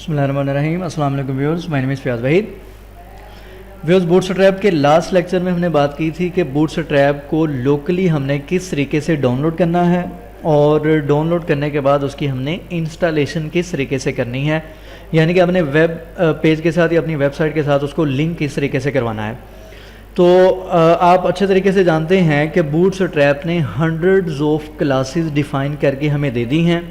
बिस्मिल्लाहिर्रहमानिर्रहीम। अस्सलाम वालेकुम viewers, my name is Fayaz Waheed. Viewers, bootstrap के लास्ट लेक्चर में हमने बात की थी कि बूटस्ट्रैप को लोकली हमने किस तरीके से डाउनलोड करना है और डाउनलोड करने के बाद उसकी हमने इंस्टॉलेशन किस तरीके से करनी है, यानी कि अपने वेब पेज के साथ या अपनी वेबसाइट के साथ उसको लिंक किस तरीके से करवाना है। तो आप अच्छे तरीके से जानते हैं कि बूटस्ट्रैप ने हंड्रेड्स ऑफ क्लासेस डिफ़ाइन करके हमें दे दी हैं,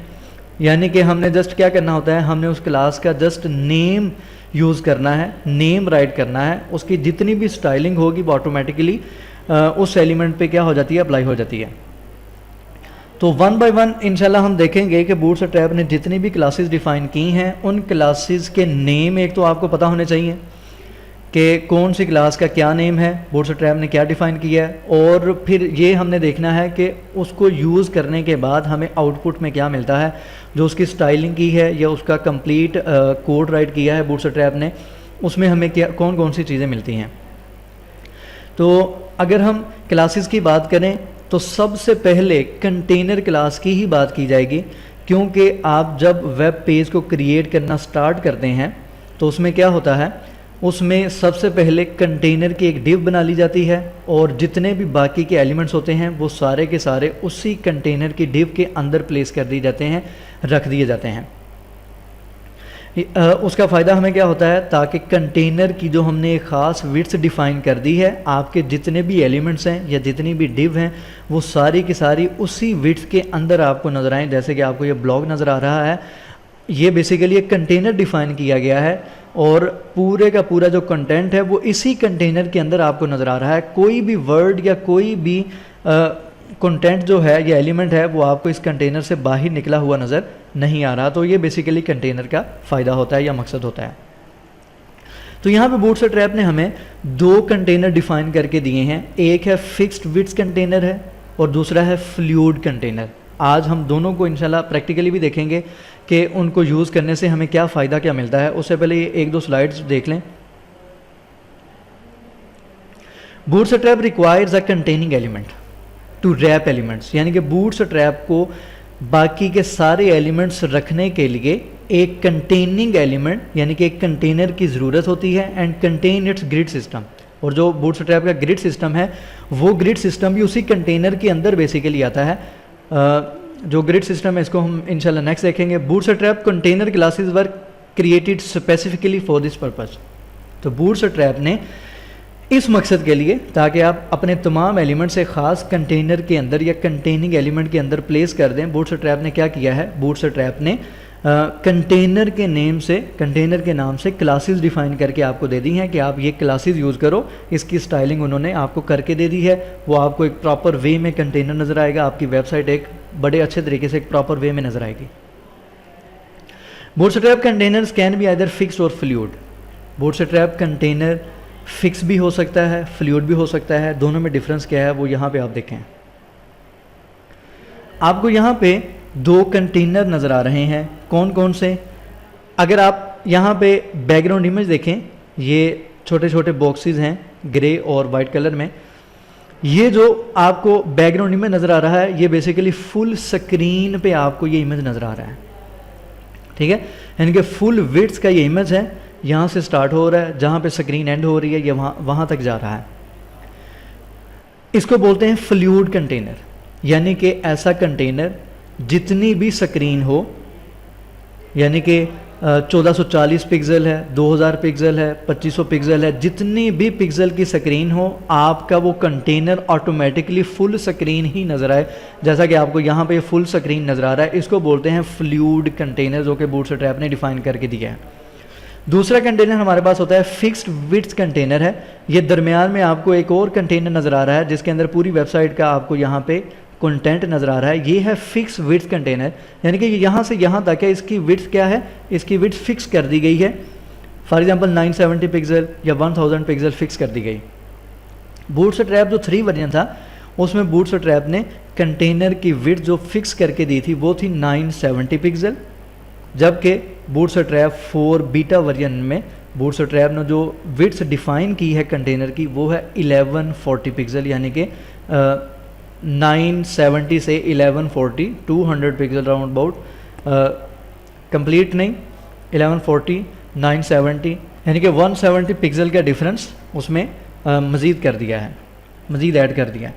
यानी कि हमने जस्ट क्या करना होता है, हमने उस क्लास का जस्ट नेम यूज़ करना है, नेम राइट करना है, उसकी जितनी भी स्टाइलिंग होगी वो ऑटोमेटिकली उस एलिमेंट पे क्या हो जाती है, अप्लाई हो जाती है। तो वन बाय वन इंशाल्लाह हम देखेंगे कि बूटस्ट्रैप ने जितनी भी क्लासेस डिफ़ाइन की हैं उन क्लासेस के नेम एक तो आपको पता होने चाहिए कि कौन सी क्लास का क्या नेम है, बूटस्ट्रैप ने क्या डिफ़ाइन किया है, और फिर ये हमने देखना है कि उसको यूज़ करने के बाद हमें आउटपुट में क्या मिलता है, जो उसकी स्टाइलिंग की है या उसका कंप्लीट कोड राइट किया है बूटस्ट्रैप ने, उसमें हमें क्या कौन कौन सी चीज़ें मिलती हैं। तो अगर हम क्लासेस की बात करें तो सबसे पहले कंटेनर क्लास की ही बात की जाएगी, क्योंकि आप जब वेब पेज को क्रिएट करना स्टार्ट करते हैं तो उसमें क्या होता है, उसमें सबसे पहले कंटेनर की एक डिव बना ली जाती है और जितने भी बाकी के एलिमेंट्स होते हैं वो सारे के सारे उसी कंटेनर की डिव के अंदर प्लेस कर दिए जाते हैं, रख दिए जाते हैं। उसका फ़ायदा हमें क्या होता है, ताकि कंटेनर की जो हमने एक ख़ास विड्थ डिफ़ाइन कर दी है, आपके जितने भी एलिमेंट्स हैं या जितनी भी डिव हैं वो सारी की सारी उसी विड्थ के अंदर आपको नज़र आएँ। जैसे कि आपको ये ब्लॉग नज़र आ रहा है, ये बेसिकली एक कंटेनर डिफ़ाइन किया गया है और पूरे का पूरा जो कंटेंट है वो इसी कंटेनर के अंदर आपको नज़र आ रहा है। कोई भी वर्ड या कोई भी कंटेंट जो है या एलिमेंट है वो आपको इस कंटेनर से बाहर निकला हुआ नज़र नहीं आ रहा। तो ये बेसिकली कंटेनर का फ़ायदा होता है या मकसद होता है। तो यहाँ पे बूटस्ट्रैप ने हमें दो कंटेनर डिफ़ाइन करके दिए हैं, एक है फिक्स्ड विड्थ कंटेनर है और दूसरा है फ्लूइड कंटेनर। आज हम दोनों को इंशाल्लाह प्रैक्टिकली भी देखेंगे कि उनको यूज़ करने से हमें क्या फ़ायदा क्या मिलता है। उससे पहले ये एक दो स्लाइड्स देख लें। Bootstrap requires a containing element to wrap elements, यानी कि बूटस्ट्रैप को बाकी के सारे एलिमेंट्स रखने के लिए एक कंटेनिंग एलिमेंट यानी कि एक कंटेनर की ज़रूरत होती है and contain it's grid system. और जो बूटस्ट्रैप का ग्रिड सिस्टम है वो ग्रिड सिस्टम भी उसी कंटेनर के अंदर बेसिकली आता है। जो ग्रिड सिस्टम है इसको हम इंशाल्लाह नेक्स्ट देखेंगे। Bootstrap container classes were created specifically for this purpose. तो बूटस्ट्रैप ने इस मकसद के लिए, ताकि आप अपने तमाम एलिमेंट से ख़ास कंटेनर के अंदर या कंटेनिंग एलिमेंट के अंदर प्लेस कर दें, बूटस्ट्रैप ने क्या किया है, बूटस्ट्रैप ने कंटेनर के नेम से, कंटेनर के नाम से क्लासेस डिफ़ाइन करके आपको दे दी हैं कि आप ये क्लासेस यूज़ करो। इसकी स्टाइलिंग उन्होंने आपको करके दे दी है, वो आपको एक प्रॉपर वे में कंटेनर नज़र आएगा, आपकी वेबसाइट एक बड़े अच्छे तरीके से एक प्रॉपर वे में नज़र आएगी। Bootstrap containers can be either fixed और फ्लूइड। बूटस्ट्रैप कंटेनर फिक्स भी हो सकता है, फ्लूइड भी हो सकता है। दोनों में डिफरेंस क्या है वो यहाँ पे आप देखें। आपको यहाँ पे दो कंटेनर नज़र आ रहे हैं, कौन कौन से। अगर आप यहाँ पे बैकग्राउंड इमेज देखें, ये छोटे छोटे बॉक्सेस हैं ग्रे और वाइट कलर में। ये जो आपको बैकग्राउंड इमेज नज़र आ रहा है ये बेसिकली फुल स्क्रीन पे आपको ये इमेज नज़र आ रहा है, ठीक है। यानी कि फुल विड्थ का ये इमेज है, यहाँ से स्टार्ट हो रहा है, जहाँ पे स्क्रीन एंड हो रही है ये वहाँ तक जा रहा है। इसको बोलते हैं फ्लूइड कंटेनर, यानी कि ऐसा कंटेनर जितनी भी स्क्रीन हो, यानी कि 1440 पिक्सल है, 2000 पिक्सल है, 2500 पिक्सल है, जितनी भी पिक्सल की स्क्रीन हो आपका वो कंटेनर ऑटोमेटिकली फुल स्क्रीन ही नज़र आए। जैसा कि आपको यहाँ पे फुल स्क्रीन नज़र आ रहा है, इसको बोलते हैं फ्लूइड कंटेनर, जो कि बूटस्ट्रैप ने डिफ़ाइन करके दिया है। दूसरा कंटेनर हमारे पास होता है फिक्स्ड विड्थ कंटेनर है। ये दरमियान में आपको एक और कंटेनर नज़र आ रहा है जिसके अंदर पूरी वेबसाइट का आपको यहाँ पे कंटेंट नज़र आ रहा है। ये है फिक्स विड्थ कंटेनर, यानी कि यहाँ से यहाँ तक है, इसकी विड्थ क्या है, इसकी विड्थ फिक्स कर दी गई है। फॉर एग्जांपल 970 पिक्सल या 1000 पिक्सल फिक्स कर दी गई। बूटस्ट्रैप जो 3 वर्जन था उसमें बूटस्ट्रैप ने कंटेनर की विड्थ जो फिक्स करके दी थी वो थी 970 पिक्सल, जबकि बूटस्ट्रैप 4 बीटा वर्जन में बूटस्ट्रैप ने जो विड्थ डिफ़ाइन की है कंटेनर की वो है 1140 पिक्सल, यानी कि 970 से 1140 200 पिक्सल राउंड अबाउट कंप्लीट नहीं 1140, 970, यानी कि 170 पिक्सल का डिफरेंस उसमें मज़ीद कर दिया है, मज़ीद ऐड कर दिया है।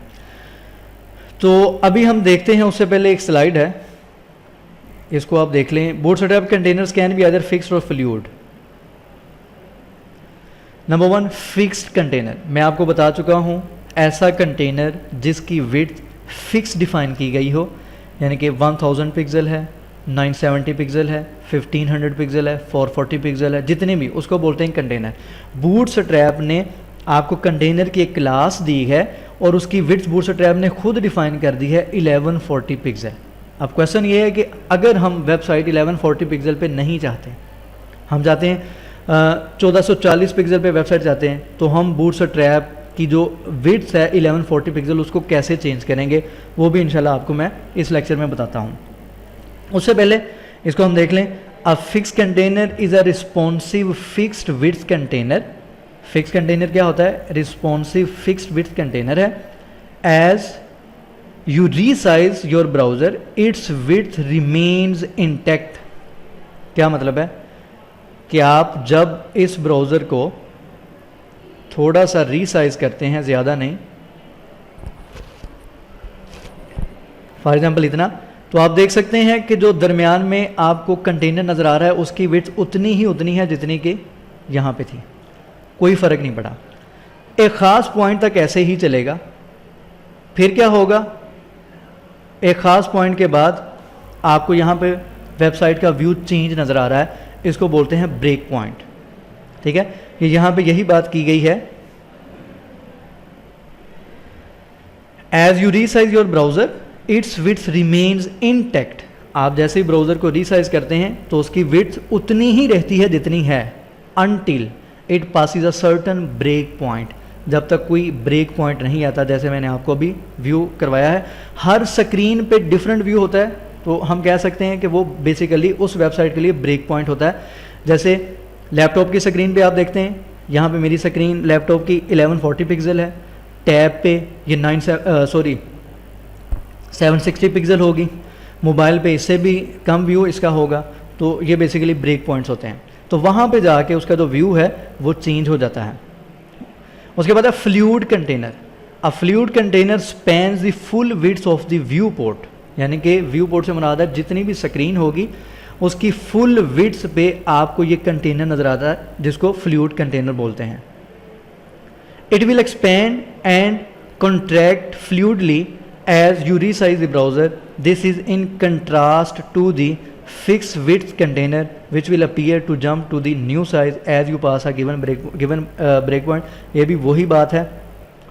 तो अभी हम देखते हैं, उससे पहले एक स्लाइड है, इसको आप देख लें। Bootstrap containers can be either fixed और फ्लूइड। Number 1, fixed container. मैं आपको बता चुका हूँ, ऐसा कंटेनर जिसकी विड्थ फिक्स डिफाइन की गई हो, यानी कि 1000 पिक्सल है, 970 पिक्सल है, 1500 पिक्सल है, 440 पिक्सल है, जितने भी, उसको बोलते हैं कंटेनर। बूटस्ट्रैप ने आपको कंटेनर की एक क्लास दी है और उसकी विड्थ बूटस्ट्रैप ने खुद डिफाइन कर दी है 1140 पिक्सल। अब क्वेश्चन ये है कि अगर हम वेबसाइट 1140 पिक्सल पे नहीं चाहते, हम चाहते हैं 1440 पिक्सल पे वेबसाइट चाहते हैं, तो हम बूटस्ट्रैप की जो विड्थ है 1140 पिक्सल उसको कैसे चेंज करेंगे, वो भी इंशाल्लाह आपको मैं इस लेक्चर में बताता हूँ। उससे पहले इसको हम देख लें। A fix container is a responsive fixed width container. Fix container क्या होता है? रिस्पॉन्सिव फिक्स्ड विड्थ कंटेनर है। As you resize your browser its width remains intact. क्या मतलब है कि आप जब इस ब्राउज़र को थोड़ा सा रीसाइज करते हैं, ज़्यादा नहीं, फॉर एग्जाम्पल इतना, तो आप देख सकते हैं कि जो दरमियान में आपको कंटेनर नज़र आ रहा है उसकी विड्थ उतनी है जितनी कि यहाँ पे थी, कोई फ़र्क नहीं पड़ा। एक ख़ास पॉइंट तक ऐसे ही चलेगा, फिर क्या होगा, एक ख़ास पॉइंट के बाद आपको यहाँ पे वेबसाइट का व्यू चेंज नज़र आ रहा है, इसको बोलते हैं ब्रेक पॉइंट। ठीक है, ये यहाँ पे यही बात की गई है। As you resize your browser its width remains intact. आप जैसे ही ब्राउज़र को रीसाइज करते हैं तो उसकी विड्थ उतनी ही रहती है जितनी है, until it passes a certain break point, जब तक कोई ब्रेक पॉइंट नहीं आता। जैसे मैंने आपको अभी व्यू करवाया है, हर स्क्रीन पे डिफरेंट व्यू होता है, तो हम कह सकते हैं कि वो बेसिकली उस वेबसाइट के लिए ब्रेक पॉइंट होता है। जैसे लैपटॉप की स्क्रीन पे आप देखते हैं, यहाँ पे मेरी स्क्रीन लैपटॉप की 1140 पिक्सल है, टैब पे ये 760 पिक्सल होगी, मोबाइल पे इससे भी कम व्यू इसका होगा, तो ये बेसिकली ब्रेक पॉइंट्स होते हैं। तो वहाँ पे जाके उसका जो व्यू है वो चेंज हो जाता है। उसके बाद है fluid container. A fluid container spans the full width of the view port, यानी कि व्यू पोर्ट से मुराद है जितनी भी स्क्रीन होगी उसकी फुल विड्थ पे आपको ये कंटेनर नज़र आता है, जिसको फ्लूइड कंटेनर बोलते हैं। It will expand and contract fluidly as you resize the browser. This is in contrast to the fixed width container which will appear to jump to the new size as you pass a given break point. ये भी वही बात है,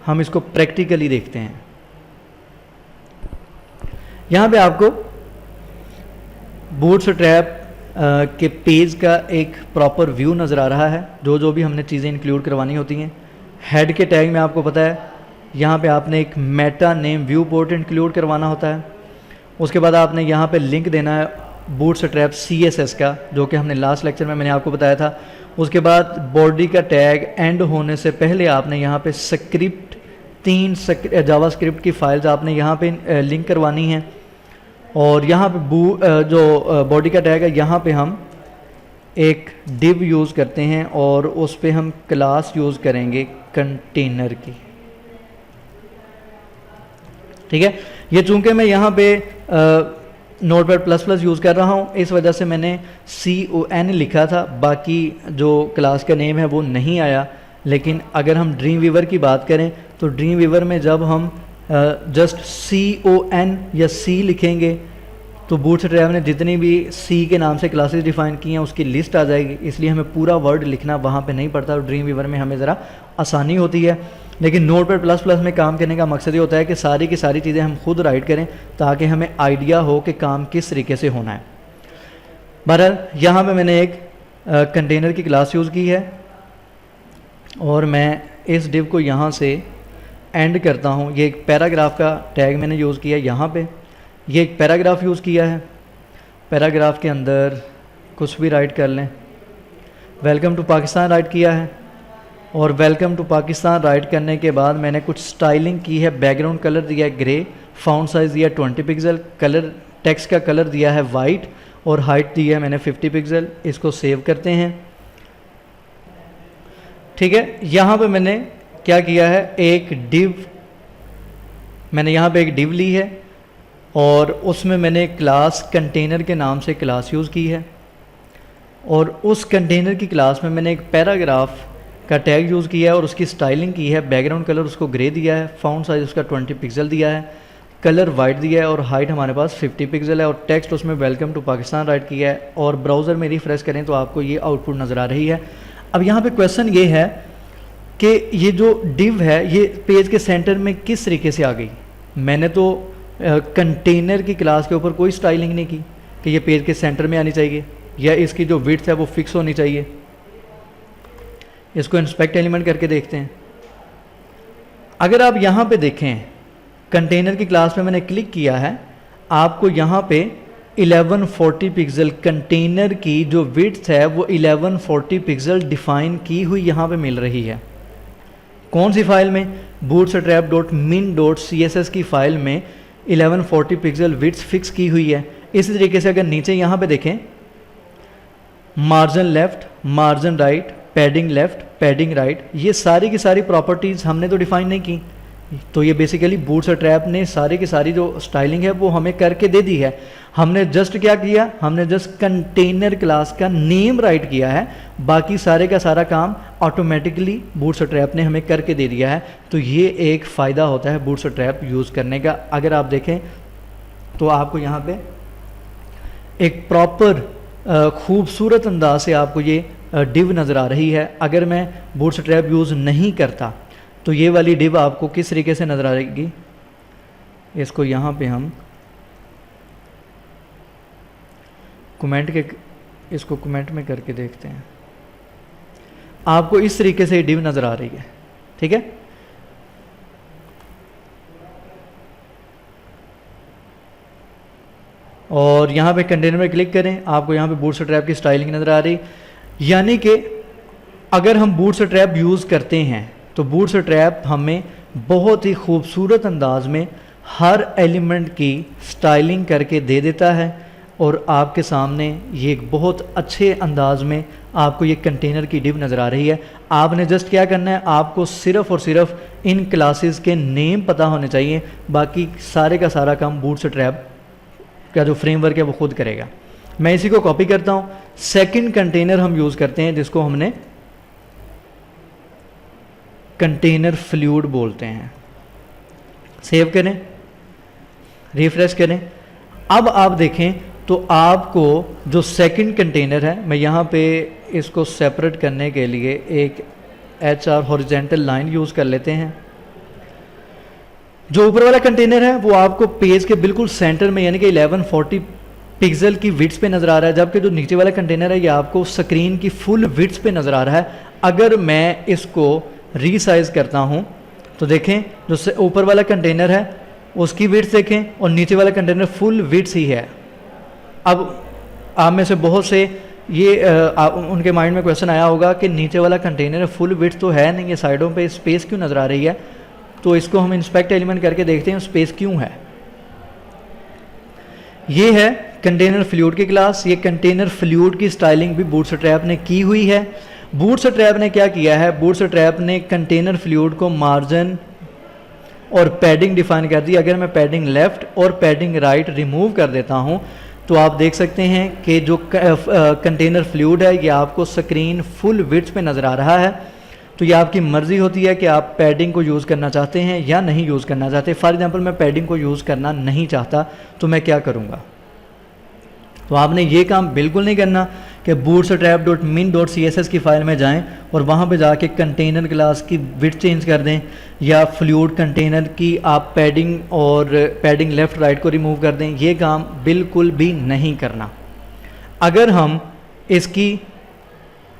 हम इसको practically देखते हैं। यहाँ पे आपको बूटस्ट्रैप के पेज का एक प्रॉपर व्यू नज़र आ रहा है, जो भी हमने चीज़ें इंक्लूड करवानी होती हैं। हेड के टैग में आपको पता है, यहाँ पे आपने एक Meta name view port include करवाना होता है। उसके बाद आपने यहाँ पे लिंक देना है बूटस्ट्रैप CSS का, जो कि हमने लास्ट लेक्चर में मैंने आपको बताया था। उसके बाद बॉडी का टैग एंड होने से पहले आपने यहाँ पे स्क्रिप्ट 3 जावास्क्रिप्ट की फाइल्स आपने यहाँ पे लिंक करवानी है। और यहाँ पे जो बॉडी का टैग है, यहाँ पे हम एक डिव यूज़ करते हैं और उस पर हम क्लास यूज़ करेंगे कंटेनर की। ठीक है, ये चूंकि मैं यहाँ पे नोटपैड++ यूज़ कर रहा हूँ, इस वजह से मैंने CON लिखा था, बाकी जो क्लास का नेम है वो नहीं आया। लेकिन अगर हम ड्रीम वीवर की बात करें तो ड्रीम वीवर में जब हम जस्ट CON या C लिखेंगे तो बूटस्ट्रैप ने जितनी भी C के नाम से क्लासेस डिफाइन की हैं उसकी लिस्ट आ जाएगी, इसलिए हमें पूरा वर्ड लिखना वहाँ पे नहीं पड़ता और ड्रीम वीवर में हमें ज़रा आसानी होती है। लेकिन नोटपैड++ में काम करने का मकसद ये होता है कि सारी की सारी चीज़ें हम खुद राइट करें ताकि हमें आइडिया हो कि काम किस तरीके से होना है। बहरहाल यहाँ पे मैंने एक कंटेनर की क्लास यूज़ की है और मैं इस डिव को यहाँ से एंड करता हूँ। ये एक पैराग्राफ का टैग मैंने यूज़ किया है, यहाँ पे ये एक पैराग्राफ यूज़ किया है। पैराग्राफ के अंदर कुछ भी राइट कर लें, वेलकम टू पाकिस्तान राइट किया है और वेलकम टू पाकिस्तान राइट करने के बाद मैंने कुछ स्टाइलिंग की है। बैकग्राउंड कलर दिया है ग्रे, फ़ॉन्ट साइज़ दिया 20 पिक्सल, कलर टेक्स्ट का कलर दिया है वाइट और हाइट दी है मैंने 50 पिक्सल। इसको सेव करते हैं। ठीक है, यहाँ पे मैंने क्या किया है, एक डिव, मैंने यहाँ पे एक डिव ली है और उसमें मैंने क्लास कंटेनर के नाम से क्लास यूज़ की है और उस कंटेनर की क्लास में मैंने एक पैराग्राफ का टैग यूज़ किया है और उसकी स्टाइलिंग की है। बैकग्राउंड कलर उसको ग्रे दिया है, फ़ॉन्ट साइज़ उसका 20 पिक्सल दिया है, कलर वाइट दिया है और हाइट हमारे पास 50 पिक्सल है और टेक्स्ट उसमें वेलकम टू पाकिस्तान राइट किया है और ब्राउज़र में रिफ्रेश करें तो आपको ये आउटपुट नज़र आ रही है। अब यहाँ पे क्वेश्चन ये है कि ये जो डिव है ये पेज के सेंटर में किस तरीके से आ गई। मैंने तो कंटेनर की क्लास के ऊपर कोई स्टाइलिंग नहीं की कि ये पेज के सेंटर में आनी चाहिए या इसकी जो विड्थ है वो फिक्स होनी चाहिए। इसको इंस्पेक्ट एलिमेंट करके देखते हैं। अगर आप यहाँ पे देखें, कंटेनर की क्लास में मैंने क्लिक किया है, आपको यहाँ पे 1140 पिक्सल कंटेनर की जो विड्थ है वो 1140 पिक्सल डिफाइन की हुई यहाँ पे मिल रही है। कौन सी फाइल में, bootstrap.min.css की फाइल में 1140 पिक्सल विड्थ फिक्स की हुई है। इसी तरीके से अगर नीचे यहाँ पे देखें, margin left, margin right, padding left, padding right, ये सारी की सारी प्रॉपर्टीज़ हमने तो डिफाइन नहीं की। तो ये बेसिकली बूटस्ट्रैप ने सारी की सारी जो स्टाइलिंग है वो हमें करके दे दी है। हमने जस्ट क्या किया, हमने जस्ट कंटेनर क्लास का नेम राइट किया है, बाकी सारे का सारा काम ऑटोमेटिकली बूटस्ट्रैप ने हमें करके दे दिया है। तो ये एक फ़ायदा होता है बूटस्ट्रैप यूज़ करने का। अगर आप देखें तो आपको यहाँ पे एक प्रॉपर खूबसूरत अंदाज से आपको ये डिव नज़र आ रही है। अगर मैं बूटस्ट्रैप यूज़ नहीं करता तो ये वाली डिव आपको किस तरीके से नज़र आएगी। इसको यहाँ पे हम इसको कमेंट में करके देखते हैं। आपको इस तरीके से डिव नज़र आ रही है। ठीक है, और यहाँ पे कंटेनर में क्लिक करें, आपको यहाँ पे बूटस्ट्रैप की स्टाइलिंग नज़र आ रही। यानी कि अगर हम बूटस्ट्रैप यूज़ करते हैं तो बूटस्ट्रैप हमें बहुत ही खूबसूरत अंदाज में हर एलिमेंट की स्टाइलिंग करके दे देता है और आपके सामने ये एक बहुत अच्छे अंदाज में आपको ये कंटेनर की डिव नज़र आ रही है। आपने जस्ट क्या करना है, आपको सिर्फ़ और सिर्फ इन क्लासेस के नेम पता होने चाहिए, बाकी सारे का सारा काम बूटस्ट्रैप का जो फ्रेमवर्क है वो खुद करेगा। मैं इसी को कॉपी करता हूँ। सेकंड कंटेनर हम यूज़ करते हैं जिसको हमने कंटेनर फ्लूइड बोलते हैं। सेव करें, रिफ्रेश करें। अब आप देखें तो आपको जो सेकंड कंटेनर है, मैं यहाँ पे इसको सेपरेट करने के लिए एक HR हॉरिजॉन्टल लाइन यूज़ कर लेते हैं। जो ऊपर वाला कंटेनर है वो आपको पेज के बिल्कुल सेंटर में यानी कि 1140 पिक्सल की विड्थ पे नज़र आ रहा है, जबकि जो नीचे वाला कंटेनर है ये आपको स्क्रीन की फुल विड्थ पे नज़र आ रहा है। अगर मैं इसको रीसाइज करता हूँ तो देखें जो ऊपर वाला कंटेनर है उसकी विड्थ देखें और नीचे वाला कंटेनर फुल विड्थ ही है। अब आप में से बहुत से ये उनके माइंड में क्वेश्चन आया होगा कि नीचे वाला कंटेनर फुल विड्थ तो है नहीं, ये साइडों पे स्पेस क्यों नज़र आ रही है। तो इसको हम इंस्पेक्ट एलिमेंट करके देखते हैं स्पेस क्यों है। ये है कंटेनर फ्लूइड की क्लास। ये कंटेनर फ्लूइड की स्टाइलिंग भी बूटस्ट्रैप ने की हुई है। बूटस्ट्रैप ने क्या किया है, बूटस्ट्रैप ने कंटेनर फ्लूइड को मार्जिन और पैडिंग डिफाइन कर दी। अगर मैं पैडिंग लेफ्ट और पैडिंग राइट रिमूव कर देता हूं तो आप देख सकते हैं कि जो कंटेनर फ्लूइड है ये आपको स्क्रीन फुल विड्थ पे नज़र आ रहा है। तो ये आपकी मर्ज़ी होती है कि आप पैडिंग को यूज़ करना चाहते हैं या नहीं यूज़ करना चाहते। फॉर एग्जांपल मैं पैडिंग को यूज़ करना नहीं चाहता तो मैं क्या करूँगा। तो आपने ये काम बिल्कुल नहीं करना कि bootstrap.min.css की फ़ाइल में जाएं और वहाँ पे जाके कंटेनर क्लास की विड्थ चेंज कर दें या फ्लूइड कंटेनर की आप पैडिंग और पैडिंग लेफ़्ट राइट को रिमूव कर दें। ये काम बिल्कुल भी नहीं करना। अगर हम इसकी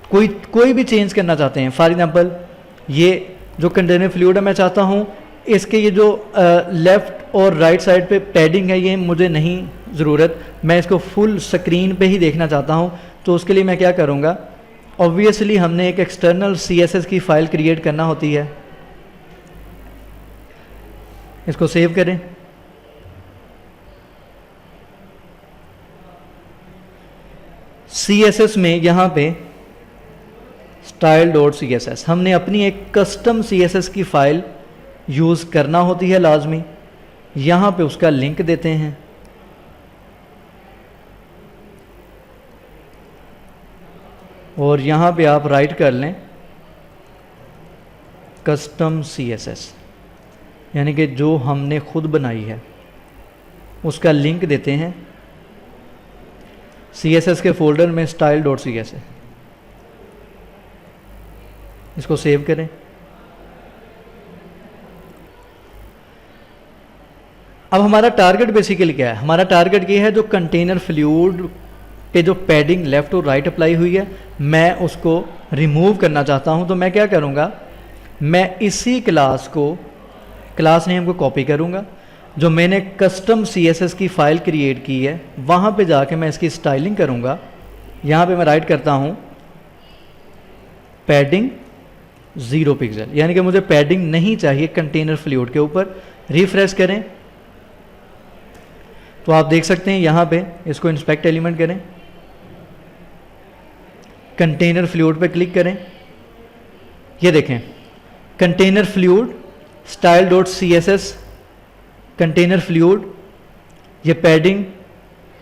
कोई भी चेंज करना चाहते हैं, फॉर एग्जांपल ये जो कंटेनर फ्लूइड है मैं चाहता हूँ इसके ये जो लेफ़्ट और राइट साइड पे पैडिंग है ये मुझे नहीं ज़रूरत, मैं इसको फुल स्क्रीन पे ही देखना चाहता हूँ। तो उसके लिए मैं क्या करूँगा, ऑब्वियसली हमने एक एक्सटर्नल CSS की फ़ाइल क्रिएट करना होती है। इसको सेव करें। CSS में यहाँ पे style.css हमने अपनी एक कस्टम CSS की फ़ाइल यूज़ करना होती है लाजमी। यहाँ पे उसका लिंक देते हैं, और यहाँ पे आप राइट कर लें कस्टम CSS, यानी कि जो हमने खुद बनाई है उसका लिंक देते हैं CSS के फोल्डर में style.css। इसको सेव करें। अब हमारा टारगेट बेसिकली क्या है? हमारा टारगेट ये है जो कंटेनर फ्लूइड पे जो पैडिंग लेफ़्ट और राइट अप्लाई हुई है, मैं उसको रिमूव करना चाहता हूं। तो मैं क्या करूंगा, मैं इसी क्लास को, क्लास नेम को कॉपी करूंगा, जो मैंने कस्टम CSS की फ़ाइल क्रिएट की है वहाँ पे जाके मैं इसकी स्टाइलिंग करूँगा। यहाँ पे मैं राइट करता हूँ पैडिंग 0 पिक्सल, यानी कि मुझे पैडिंग नहीं चाहिए कंटेनर फ्लूइड के ऊपर। रिफ्रेश करें तो आप देख सकते हैं यहाँ पे, इसको इंस्पेक्ट एलिमेंट करें, कंटेनर फ्लूइड पे क्लिक करें, ये देखें container fluid style.css container fluid, ये पैडिंग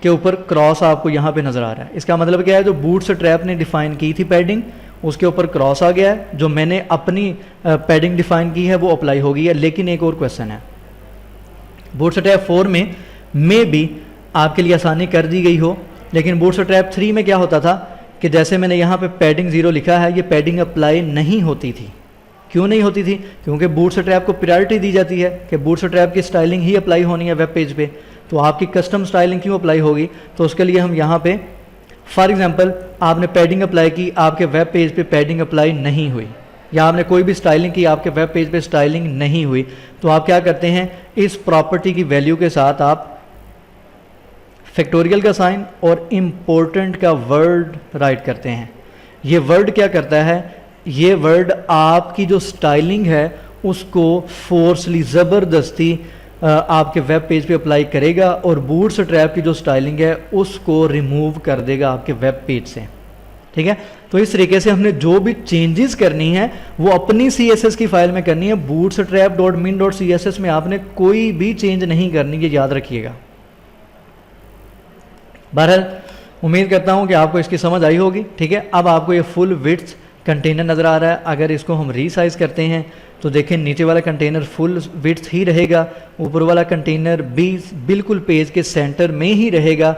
के ऊपर क्रॉस आपको यहाँ पे नज़र आ रहा है। इसका मतलब क्या है, जो बूटस्ट्रैप ने डिफ़ाइन की थी पैडिंग, उसके ऊपर क्रॉस आ गया है। जो मैंने अपनी पैडिंग डिफ़ाइन की है वो अप्लाई हो गई है। लेकिन एक और क्वेश्चन है, बूटस्ट्रैप 4 में भी आपके लिए आसानी कर दी गई हो, लेकिन बूटस्ट्रैप 3 में क्या होता था कि जैसे मैंने यहाँ पे पैडिंग 0 लिखा है, ये पैडिंग अप्लाई नहीं होती थी। क्यों नहीं होती थी? क्योंकि बूटस्ट्रैप को प्रायोरिटी दी जाती है कि बूटस्ट्रैप की स्टाइलिंग ही अप्लाई होनी है वेब पेज पे। तो आपकी कस्टम स्टाइलिंग क्यों अप्लाई होगी? तो उसके लिए हम यहाँ पे, फॉर एग्जांपल आपने पैडिंग अप्लाई की, आपके वेब पेज पे पैडिंग अप्लाई नहीं हुई, या आपने कोई भी स्टाइलिंग की, आपके वेब पेज पे स्टाइलिंग नहीं हुई, तो आप क्या करते हैं, इस प्रॉपर्टी की वैल्यू के साथ आप फैक्टोरियल का साइन और इम्पोर्टेंट का वर्ड राइट करते हैं। ये वर्ड क्या करता है, ये वर्ड आपकी जो स्टाइलिंग है उसको फोर्सली, ज़बरदस्ती आपके वेब पेज पे अप्लाई करेगा, और बूटस्ट्रैप की जो स्टाइलिंग है उसको रिमूव कर देगा आपके वेब पेज से। ठीक है, तो इस तरीके से हमने जो भी चेंजेस करनी है वो अपनी CSS की फाइल में करनी है। bootstrap.min.css में आपने कोई भी चेंज नहीं करनी, ये याद रखिएगा। बहरहाल उम्मीद करता हूँ कि आपको इसकी समझ आई होगी। ठीक है, अब आपको ये फुल विड्थ कंटेनर नज़र आ रहा है। अगर इसको हम रीसाइज करते हैं तो देखें नीचे वाला कंटेनर फुल विड्थ ही रहेगा, ऊपर वाला कंटेनर भी बिल्कुल पेज के सेंटर में ही रहेगा,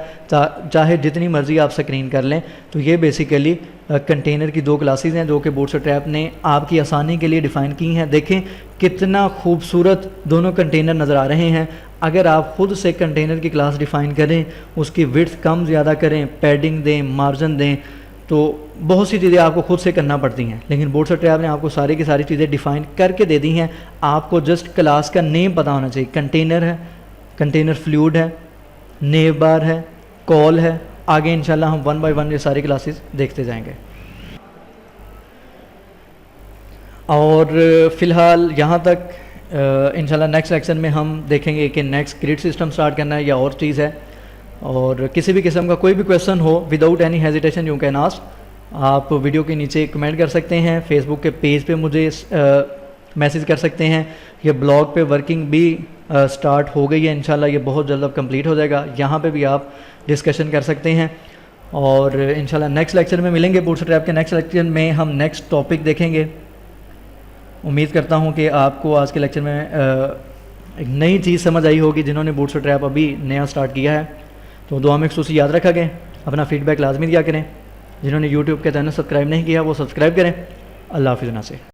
चाहे जितनी मर्जी आप स्क्रीन कर लें। तो ये बेसिकली कंटेनर की 2 क्लासेस हैं जो कि बूटस्ट्रैप ने आपकी आसानी के लिए डिफ़ाइन की हैं। देखें कितना खूबसूरत दोनों कंटेनर नज़र आ रहे हैं। अगर आप ख़ुद से कंटेनर की क्लास डिफ़ाइन करें, उसकी विड्थ कम ज़्यादा करें, पैडिंग दें, मार्जिन दें, तो बहुत सी चीज़ें आपको खुद से करना पड़ती हैं। लेकिन बूटस्ट्रैप ने आपको सारी की सारी चीज़ें डिफ़ाइन करके दे दी हैं। आपको जस्ट क्लास का नेम पता होना चाहिए। कंटेनर है, कंटेनर फ्लूइड है, नेव बार है, कॉल है। आगे इंशाल्लाह हम 1 बाय 1 ये सारी क्लासेस देखते जाएंगे। और फ़िलहाल यहाँ तक इंशाल्लाह नेक्स्ट लेक्चर में हम देखेंगे कि नेक्स्ट ग्रिड सिस्टम स्टार्ट करना है या और चीज़ है। और किसी भी किस्म का कोई भी क्वेश्चन हो, without any hesitation you can ask. आप वीडियो के नीचे कमेंट कर सकते हैं, फेसबुक के पेज पे मुझे मैसेज कर सकते हैं। ये ब्लॉग पे वर्किंग भी स्टार्ट हो गई है, इंशाल्लाह ये बहुत जल्द अब कंप्लीट हो जाएगा। यहाँ पे भी आप डिस्कशन कर सकते हैं। और इंशाल्लाह नेक्स्ट लेक्चर में मिलेंगे। बूटस्ट्रैप के नेक्स्ट लेक्चर में हम नेक्स्ट टॉपिक देखेंगे। उम्मीद करता हूँ कि आपको आज के लेक्चर में एक नई चीज़ समझ आई होगी जिन्होंने बूटस्ट्रैप अभी नया स्टार्ट किया है। तो दुआ में खुसूसी याद रखा करें, अपना फीडबैक लाजमी दिया करें। जिन्होंने यूट्यूब का चैनल सब्सक्राइब नहीं किया वो सब्सक्राइब करें। अल्लाह हाफ़िज़।